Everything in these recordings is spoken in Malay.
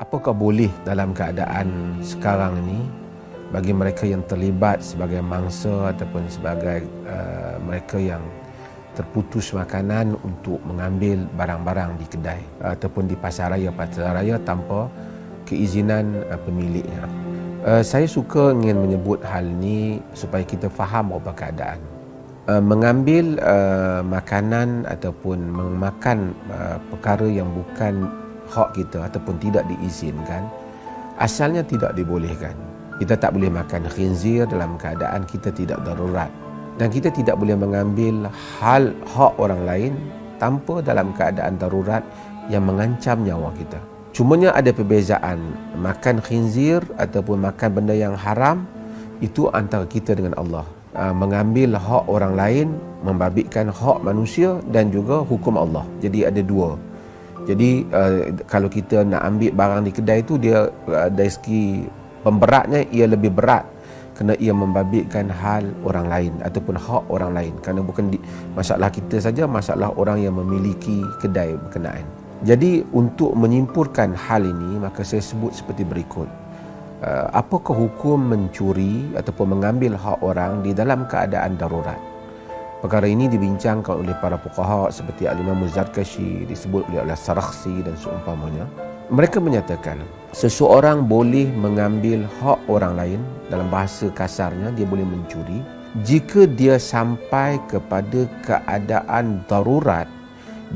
Apakah boleh dalam keadaan sekarang ini bagi mereka yang terlibat sebagai mangsa ataupun sebagai mereka yang terputus makanan untuk mengambil barang-barang di kedai ataupun di pasar raya tanpa keizinan pemiliknya. Saya suka ingin menyebut hal ini supaya kita faham apa keadaan. Mengambil makanan ataupun memakan perkara yang bukan hak kita ataupun tidak diizinkan, asalnya tidak dibolehkan. Kita tak boleh makan khinzir dalam keadaan kita tidak darurat, dan kita tidak boleh mengambil hak orang lain tanpa dalam keadaan darurat yang mengancam nyawa kita. Cumanya ada perbezaan, makan khinzir ataupun makan benda yang haram itu antara kita dengan Allah. Mengambil hak orang lain membabitkan hak manusia dan juga hukum Allah. Jadi ada dua. Jadi kalau kita nak ambil barang di kedai itu, dia dari segi pemberatnya ia lebih berat kerana ia membabitkan hal orang lain ataupun hak orang lain, kerana bukan masalah kita saja, masalah orang yang memiliki kedai berkenaan. Jadi untuk menyimpulkan hal ini, maka saya sebut seperti berikut. Apakah hukum mencuri ataupun mengambil hak orang di dalam keadaan darurat? Perkara ini dibincangkan oleh para fuqaha seperti Al-Imam Zarkashi, disebut oleh Al-Sarakhsi dan seumpamanya. Mereka menyatakan seseorang boleh mengambil hak orang lain, dalam bahasa kasarnya dia boleh mencuri, jika dia sampai kepada keadaan darurat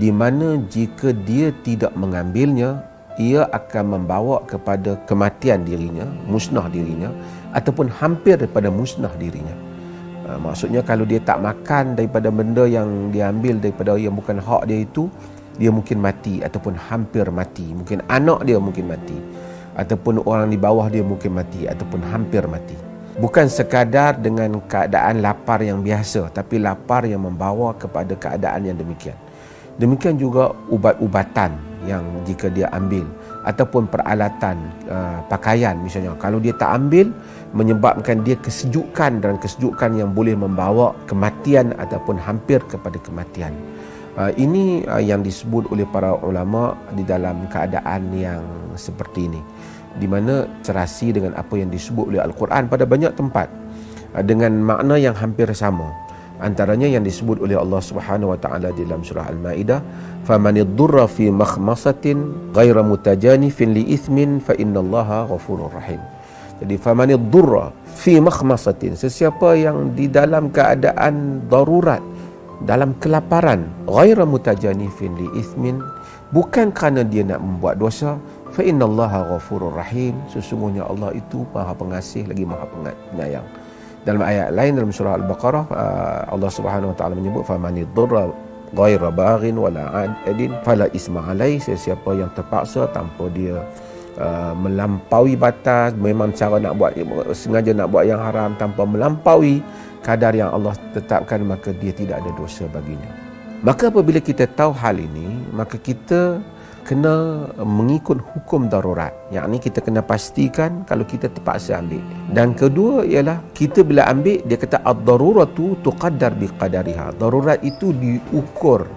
di mana jika dia tidak mengambilnya, ia akan membawa kepada kematian dirinya, musnah dirinya, ataupun hampir daripada musnah dirinya. Maksudnya kalau dia tak makan daripada benda yang dia ambil daripada yang bukan hak dia itu, dia mungkin mati ataupun hampir mati. Mungkin anak dia mungkin mati, ataupun orang di bawah dia mungkin mati, ataupun hampir mati. Bukan sekadar dengan keadaan lapar yang biasa, tapi lapar yang membawa kepada keadaan yang demikian. Demikian juga ubat-ubatan yang jika dia ambil, ataupun peralatan pakaian misalnya, kalau dia tak ambil, menyebabkan dia kesejukan, dan kesejukan yang boleh membawa kematian ataupun hampir kepada kematian. Ini yang disebut oleh para ulama di dalam keadaan yang seperti ini, di mana serasi dengan apa yang disebut oleh Al-Quran pada banyak tempat dengan makna yang hampir sama. Antaranya yang disebut oleh Allah Subhanahu wa taala dalam surah Al-Maidah, "Famanidurra fi makhmasatin ghaira mutajanifin li ithmin fa innallaha ghafurur rahim." Jadi famanidurra fi makhmasatin, sesiapa yang di dalam keadaan darurat, dalam kelaparan, ghaira mutajanifin li ithmin, bukan kerana dia nak membuat dosa, fa innallaha ghafurur rahim, sesungguhnya Allah itu Maha Pengasih lagi Maha Penyayang. Dalam ayat lain dalam surah Al-Baqarah, Allah Subhanahu wa taala menyebut famanidurra ghaira baghin wala adin fala isma alai, sesiapa yang terpaksa tanpa dia melampaui batas, memang cara nak buat, sengaja nak buat yang haram tanpa melampaui kadar yang Allah tetapkan, maka dia tidak ada dosa baginya. Maka apabila kita tahu hal ini, maka kita kena mengikut hukum darurat, yakni kita kena pastikan kalau kita terpaksa ambil. Dan kedua ialah kita bila ambil, dia kata ad-daruratu tuqaddar biqadariha, darurat itu diukur,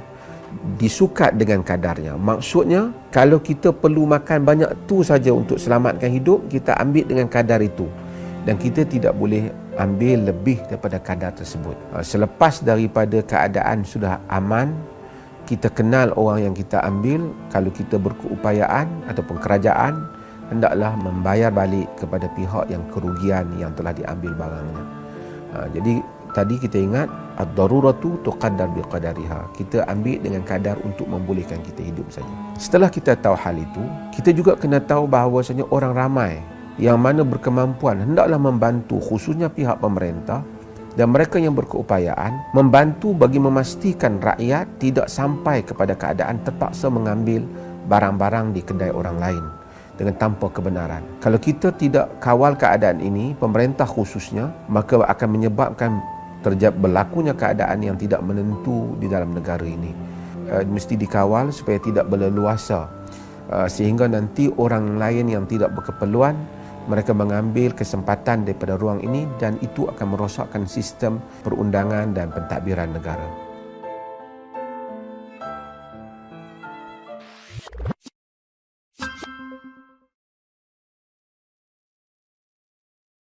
disukat dengan kadarnya. Maksudnya kalau kita perlu makan banyak tu saja untuk selamatkan hidup, kita ambil dengan kadar itu, dan kita tidak boleh ambil lebih daripada kadar tersebut. Selepas daripada keadaan sudah aman, kita kenal orang yang kita ambil, kalau kita berkeupayaan ataupun kerajaan, hendaklah membayar balik kepada pihak yang kerugian yang telah diambil barangnya. Jadi tadi kita ingat ad-daruratu tuqaddar biqadariha, kita ambil dengan kadar untuk membolehkan kita hidup saja. Setelah kita tahu hal itu, kita juga kena tahu bahawasanya orang ramai yang mana berkemampuan hendaklah membantu, khususnya pihak pemerintah dan mereka yang berkeupayaan, membantu bagi memastikan rakyat tidak sampai kepada keadaan terpaksa mengambil barang-barang di kedai orang lain dengan tanpa kebenaran. Kalau kita tidak kawal keadaan ini, pemerintah khususnya, maka akan menyebabkan berlakunya keadaan yang tidak menentu di dalam negara ini. Mesti dikawal supaya tidak berleluasa, sehingga nanti orang lain yang tidak berkeperluan, mereka mengambil kesempatan daripada ruang ini, dan itu akan merosakkan sistem perundangan dan pentadbiran negara.